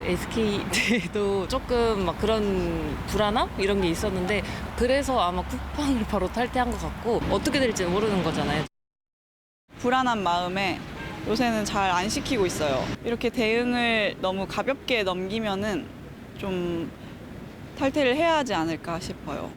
SK도 조금 막 그런 불안함 이런 게 있었는데 그래서 아마 쿠팡을 바로 탈퇴한 것 같고 어떻게 될지는 모르는 거잖아요. 불안한 마음에 요새는 잘 안 시키고 있어요. 이렇게 대응을 너무 가볍게 넘기면은 좀 탈퇴를 해야 하지 않을까 싶어요.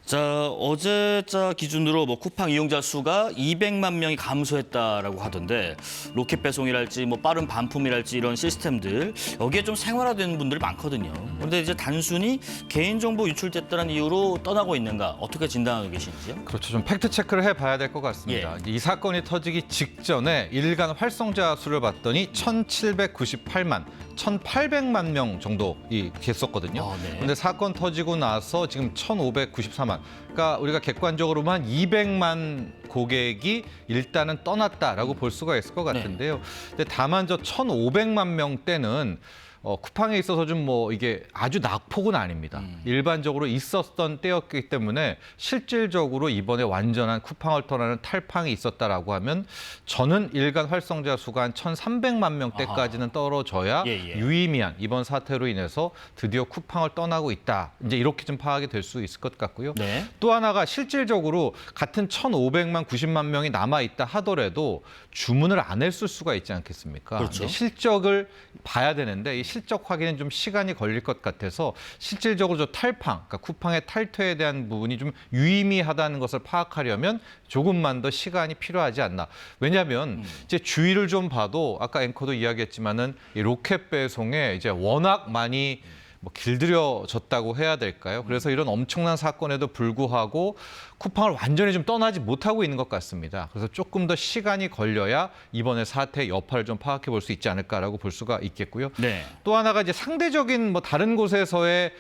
자, 어제자 기준으로 뭐 쿠팡 이용자 수가 200만 명이 감소했다라고 하던데 로켓 배송이랄지 뭐 빠른 반품이랄지 이런 시스템들 여기에 좀 생활화된 분들이 많거든요. 그런데 이제 단순히 개인정보 유출됐다는 이유로 떠나고 있는가 어떻게 진단하고 계신지요? 그렇죠. 좀 팩트 체크를 해봐야 될 것 같습니다. 이 사건이 터지기 직전에 일간 활성자 수를 봤더니 1,798만, 1,800만 명 정도 됐었거든요. 네. 그런데 사건 터지고 나서 지금 1,594만. 그러니까 우리가 객관적으로만 200만 고객이 일단은 떠났다라고 볼 수가 있을 것 같은데요. 근데 다만 저 1,500만 명대는 쿠팡에 있어서 좀 뭐 이게 아주 낙폭은 아닙니다. 일반적으로 있었던 때였기 때문에 실질적으로 이번에 완전한 쿠팡을 떠나는 탈팡이 있었다라고 하면 저는 일간 활성자 수가 한 1,300만 명대까지는 떨어져야 유의미한 이번 사태로 인해서 드디어 쿠팡을 떠나고 있다. 이제 이렇게 좀 파악이 될 수 있을 것 같고요. 네. 또 하나가 실질적으로 같은 1,500만, 90만 명이 남아있다 하더라도 주문을 안 했을 수가 있지 않겠습니까? 그렇죠. 실적을 봐야 되는데 이 실적 확인은 좀 시간이 걸릴 것 같아서 실질적으로 저 탈팡, 그러니까 쿠팡의 탈퇴에 대한 부분이 좀 유의미하다는 것을 파악하려면 조금만 더 시간이 필요하지 않나. 왜냐하면 이제 주의를 좀 봐도 아까 앵커도 이야기했지만은 이 로켓 배송에 이제 워낙 많이 뭐 길들여졌다고 해야 될까요? 그래서 이런 엄청난 사건에도 불구하고 쿠팡을 완전히 좀 떠나지 못하고 있는 것 같습니다. 그래서 조금 더 시간이 걸려야 이번에 사태의 여파를 좀 파악해 볼 수 있지 않을까라고 볼 수가 있겠고요. 네. 또 하나가 이제 상대적인 뭐 다른 곳에서의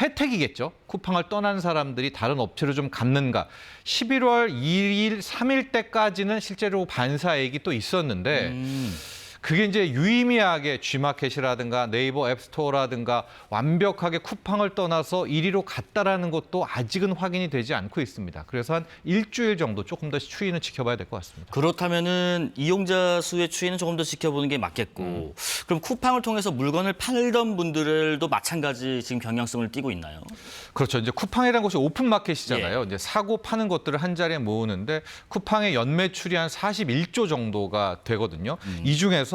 혜택이겠죠. 쿠팡을 떠난 사람들이 다른 업체로 좀 갔는가. 11월 2일, 3일 때까지는 실제로 반사액이 또 있었는데 그게 이제 유의미하게 G마켓이라든가 네이버 앱스토어라든가 완벽하게 쿠팡을 떠나서 1위로 갔다라는 것도 아직은 확인이 되지 않고 있습니다. 그래서 한 일주일 정도 조금 더 추이는 지켜봐야 될 것 같습니다. 그렇다면은 이용자 수의 추이는 조금 더 지켜보는 게 맞겠고 그럼 쿠팡을 통해서 물건을 팔던 분들도 마찬가지 지금 경향성을 띠고 있나요? 그렇죠. 이제 쿠팡이라는 곳이 오픈 마켓이잖아요. 이제 사고 파는 것들을 한 자리에 모으는데 쿠팡의 연매출이 한 41조 정도가 되거든요. 이 중에서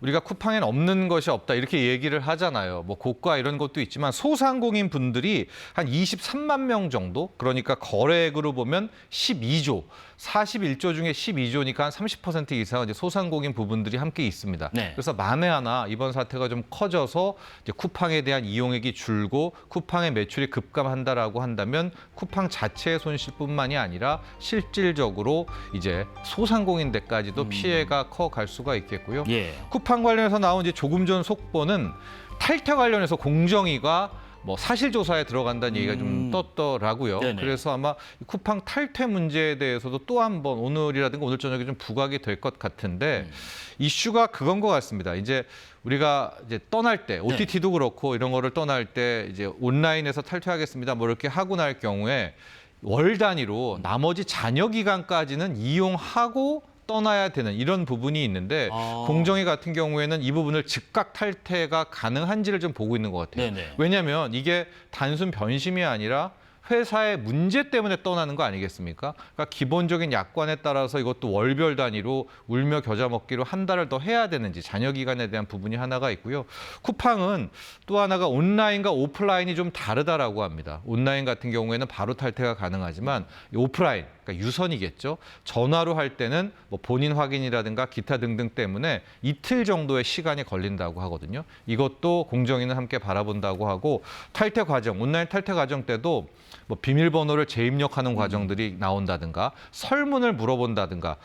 우리가 쿠팡에는 없는 것이 없다 이렇게 얘기를 하잖아요. 뭐 고가 이런 것도 있지만 소상공인 분들이 한 23만 명 정도, 그러니까 거래액으로 보면 12조, 41조 중에 12조니까 한 30% 이상은 이제 소상공인 부분들이 함께 있습니다. 네. 그래서 만에 하나 이번 사태가 좀 커져서 이제 쿠팡에 대한 이용액이 줄고 쿠팡의 매출이 급감한다라고 한다면 쿠팡 자체의 손실뿐만이 아니라 실질적으로 이제 소상공인들까지도 피해가 커갈 수가 있겠고요. 쿠팡 관련해서 나온 이제 조금 전 속보는 탈퇴 관련해서 공정위가 뭐 사실조사에 들어간다는 얘기가 좀 떴더라고요. 네네. 그래서 아마 쿠팡 탈퇴 문제에 대해서도 또 한 번 오늘이라든가 오늘 저녁에 좀 부각이 될 것 같은데 이슈가 그건 것 같습니다. 이제 우리가 이제 떠날 때 OTT도 그렇고 이런 거를 떠날 때 이제 온라인에서 탈퇴하겠습니다. 뭐 이렇게 하고 날 경우에 월 단위로 나머지 잔여 기간까지는 이용하고 떠나야 되는 이런 부분이 있는데 공정위 같은 경우에는 이 부분을 즉각 탈퇴가 가능한지를 좀 보고 있는 것 같아요. 왜냐하면 이게 단순 변심이 아니라 회사의 문제 때문에 떠나는 거 아니겠습니까? 그러니까 기본적인 약관에 따라서 이것도 월별 단위로 울며 겨자 먹기로 한 달을 더 해야 되는지 잔여 기간에 대한 부분이 하나가 있고요. 쿠팡은 또 하나가 온라인과 오프라인이 좀 다르다라고 합니다. 온라인 같은 경우에는 바로 탈퇴가 가능하지만 오프라인, 그러니까 유선이겠죠. 전화로 할 때는 뭐 본인 확인이라든가 기타 등등 때문에 이틀 정도의 시간이 걸린다고 하거든요. 이것도 공정위는 함께 바라본다고 하고 탈퇴 과정, 온라인 탈퇴 과정 때도 뭐 비밀번호를 재입력하는 과정들이 나온다든가 설문을 물어본다든가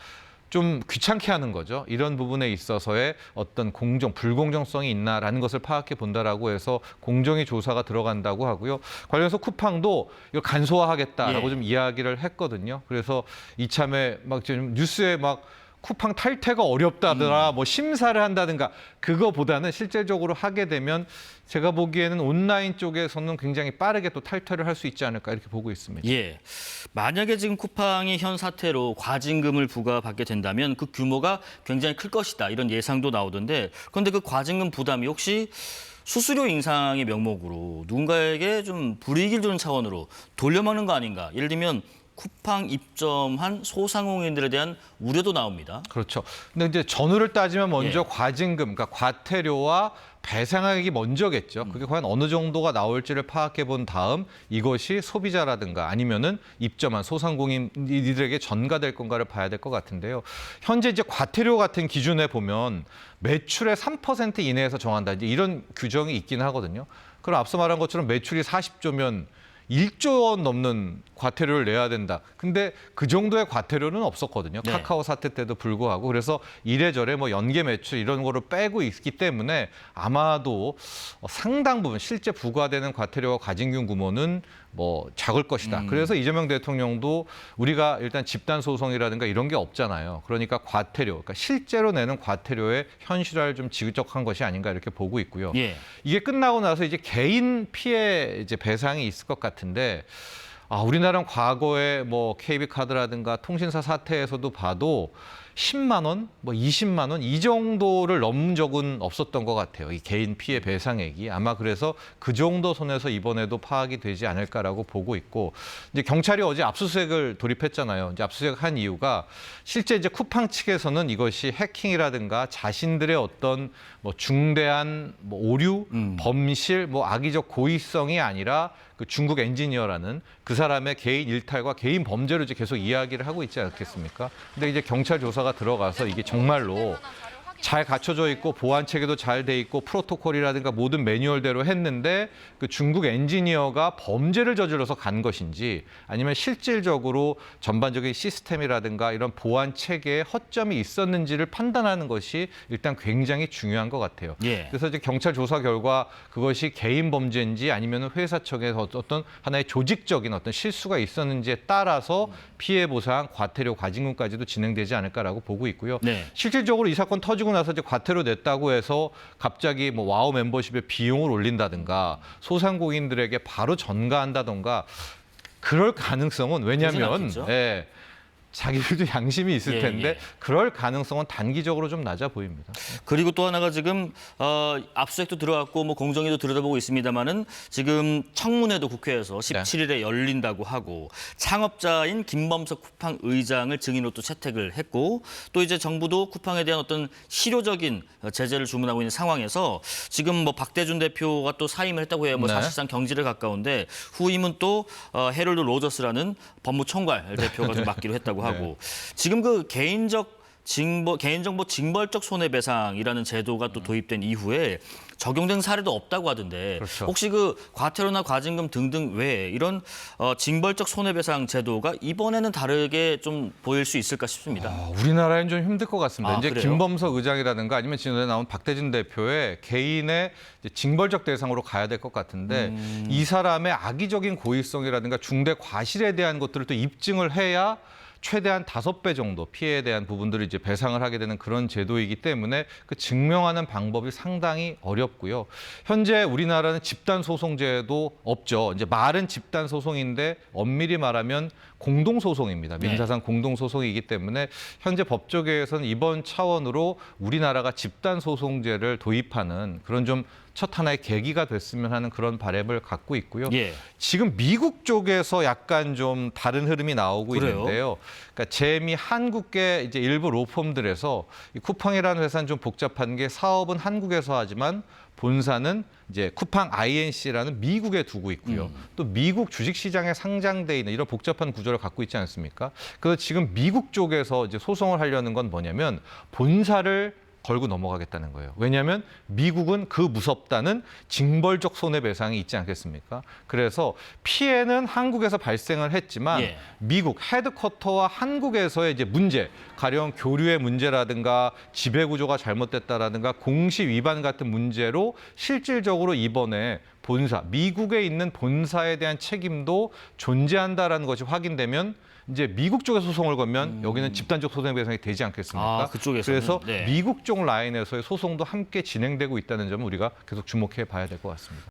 좀 귀찮게 하는 거죠. 이런 부분에 있어서의 어떤 불공정성이 있나라는 것을 파악해 본다라고 해서 공정위 조사가 들어간다고 하고요. 관련해서 쿠팡도 이걸 간소화하겠다라고 좀 이야기를 했거든요. 그래서 이참에 막 지금 뉴스에 막 쿠팡 탈퇴가 어렵다더라, 뭐 심사를 한다든가 그거보다는 실제적으로 하게 되면 제가 보기에는 온라인 쪽에서는 굉장히 빠르게 또 탈퇴를 할 수 있지 않을까 이렇게 보고 있습니다. 예. 만약에 지금 쿠팡이 현 사태로 과징금을 부과받게 된다면 그 규모가 굉장히 클 것이다. 이런 예상도 나오던데 그런데 그 과징금 부담이 혹시 수수료 인상의 명목으로 누군가에게 좀 불이익을 주는 차원으로 돌려막는 거 아닌가. 예를 들면 쿠팡 입점한 소상공인들에 대한 우려도 나옵니다. 그렇죠. 근데 이제 전후를 따지면 먼저 예. 과징금, 그러니까 과태료와 배상액이 먼저겠죠. 그게 과연 어느 정도가 나올지를 파악해 본 다음 이것이 소비자라든가 아니면은 입점한 소상공인들에게 전가될 건가를 봐야 될 것 같은데요. 현재 이제 과태료 같은 기준에 보면 매출의 3% 이내에서 정한다. 이제 이런 규정이 있긴 하거든요. 그럼 앞서 말한 것처럼 매출이 40조면 1조 원 넘는 과태료를 내야 된다. 근데 그 정도의 과태료는 없었거든요. 네. 카카오 사태 때도 불구하고. 그래서 이래저래 뭐 연계 매출 이런 거를 빼고 있기 때문에 아마도 상당 부분 실제 부과되는 과태료와 과징금 규모는 뭐 작을 것이다. 그래서 이재명 대통령도 우리가 일단 집단 소송이라든가 이런 게 없잖아요. 그러니까 과태료, 그러니까 실제로 내는 과태료의 현실화를 좀 지적한 것이 아닌가 이렇게 보고 있고요. 예. 이게 끝나고 나서 이제 개인 피해 이제 배상이 있을 것 같은데 우리나라는 과거에 뭐 KB카드라든가 통신사 사태에서도 봐도 10만 원, 뭐 20만 원 이 정도를 넘은 적은 없었던 것 같아요. 이 개인 피해 배상액이 아마 그래서 그 정도 선에서 이번에도 파악이 되지 않을까라고 보고 있고 이제 경찰이 어제 압수수색을 돌입했잖아요. 이제 압수수색한 이유가 실제 이제 쿠팡 측에서는 이것이 해킹이라든가 자신들의 어떤 뭐 중대한 뭐 오류, 범실, 뭐 악의적 고의성이 아니라 그 중국 엔지니어라는 그 사람의 개인 일탈과 개인 범죄로 이제 계속 이야기를 하고 있지 않겠습니까? 근데 이제 경찰 조사가 들어가서 이게 정말로 잘 갖춰져 있고 보안 체계도 잘 돼 있고 프로토콜이라든가 모든 매뉴얼대로 했는데 그 중국 엔지니어가 범죄를 저질러서 간 것인지 아니면 실질적으로 전반적인 시스템이라든가 이런 보안 체계에 허점이 있었는지를 판단하는 것이 일단 굉장히 중요한 것 같아요. 예. 그래서 이제 경찰 조사 결과 그것이 개인 범죄인지 아니면 회사 측에서 어떤 하나의 조직적인 어떤 실수가 있었는지에 따라서 피해 보상, 과태료, 과징금까지도 진행되지 않을까라고 보고 있고요. 네. 실질적으로 이 사건 터지고 나서 이제 과태료 냈다고 해서 갑자기 뭐 와우 멤버십에 비용을 올린다든가 소상공인들에게 바로 전가한다든가 그럴 가능성은 그러진 왜냐하면 않겠죠? 자기들도 양심이 있을 예, 텐데 예. 그럴 가능성은 단기적으로 좀 낮아 보입니다. 그리고 또 하나가 지금 압수수색도 들어갔고 뭐 공정위도 들여다보고 있습니다만은 지금 청문회도 국회에서 17일에 열린다고 하고 창업자인 김범석 쿠팡 의장을 증인으로 또 채택을 했고 또 이제 정부도 쿠팡에 대한 어떤 실효적인 제재를 주문하고 있는 상황에서 지금 뭐 박대준 대표가 또 사임을 했다고 해요. 뭐 네. 사실상 경질에 가까운데 후임은 또 헤럴드 로저스라는 법무총괄 대표가 좀 맡기로 했다고 하고 지금 그 개인정보 징벌적 손해배상이라는 제도가 또 도입된 이후에 적용된 사례도 없다고 하던데 그렇죠. 혹시 그 과태료나 과징금 등등 외에 이런 징벌적 손해배상 제도가 이번에는 다르게 좀 보일 수 있을까 싶습니다. 우리나라엔 좀 힘들 것 같습니다. 이제 그래요? 김범석 의장이라든가 아니면 지난해 나온 박대진 대표의 개인의 이제 징벌적 대상으로 가야 될 것 같은데 이 사람의 악의적인 고의성이라든가 중대 과실에 대한 것들을 또 입증을 해야 최대한 5배 정도 피해에 대한 부분들을 이제 배상을 하게 되는 그런 제도이기 때문에 그 증명하는 방법이 상당히 어렵고요. 현재 우리나라는 집단 소송제도 없죠. 이제 말은 집단 소송인데 엄밀히 말하면 공동 소송입니다. 민사상 공동 소송이기 때문에 현재 법조계에서는 이번 차원으로 우리나라가 집단 소송제를 도입하는 그런 좀 첫 하나의 계기가 됐으면 하는 그런 바람을 갖고 있고요. 예. 지금 미국 쪽에서 약간 좀 다른 흐름이 나오고 그래요? 있는데요. 그러니까 재미 한국계 이제 일부 로펌들에서 이 쿠팡이라는 회사는 좀 복잡한 게 사업은 한국에서 하지만 본사는 이제 쿠팡 INC라는 미국에 두고 있고요. 또 미국 주식시장에 상장돼 있는 이런 복잡한 구조를 갖고 있지 않습니까? 그래서 지금 미국 쪽에서 이제 소송을 하려는 건 뭐냐면 본사를 걸고 넘어가겠다는 거예요. 왜냐하면 미국은 그 무섭다는 징벌적 손해배상이 있지 않겠습니까? 그래서 피해는 한국에서 발생을 했지만 예. 미국 헤드쿼터와 한국에서의 이제 문제, 가령 교류의 문제라든가 지배구조가 잘못됐다라든가 공시 위반 같은 문제로 실질적으로 이번에 본사, 미국에 있는 본사에 대한 책임도 존재한다라는 것이 확인되면 이제 미국 쪽에 소송을 걸면 여기는 집단적 손해배상이 되지 않겠습니까? 아, 그쪽에서는? 그래서 네. 미국 쪽 라인에서의 소송도 함께 진행되고 있다는 점을 우리가 계속 주목해 봐야 될 것 같습니다.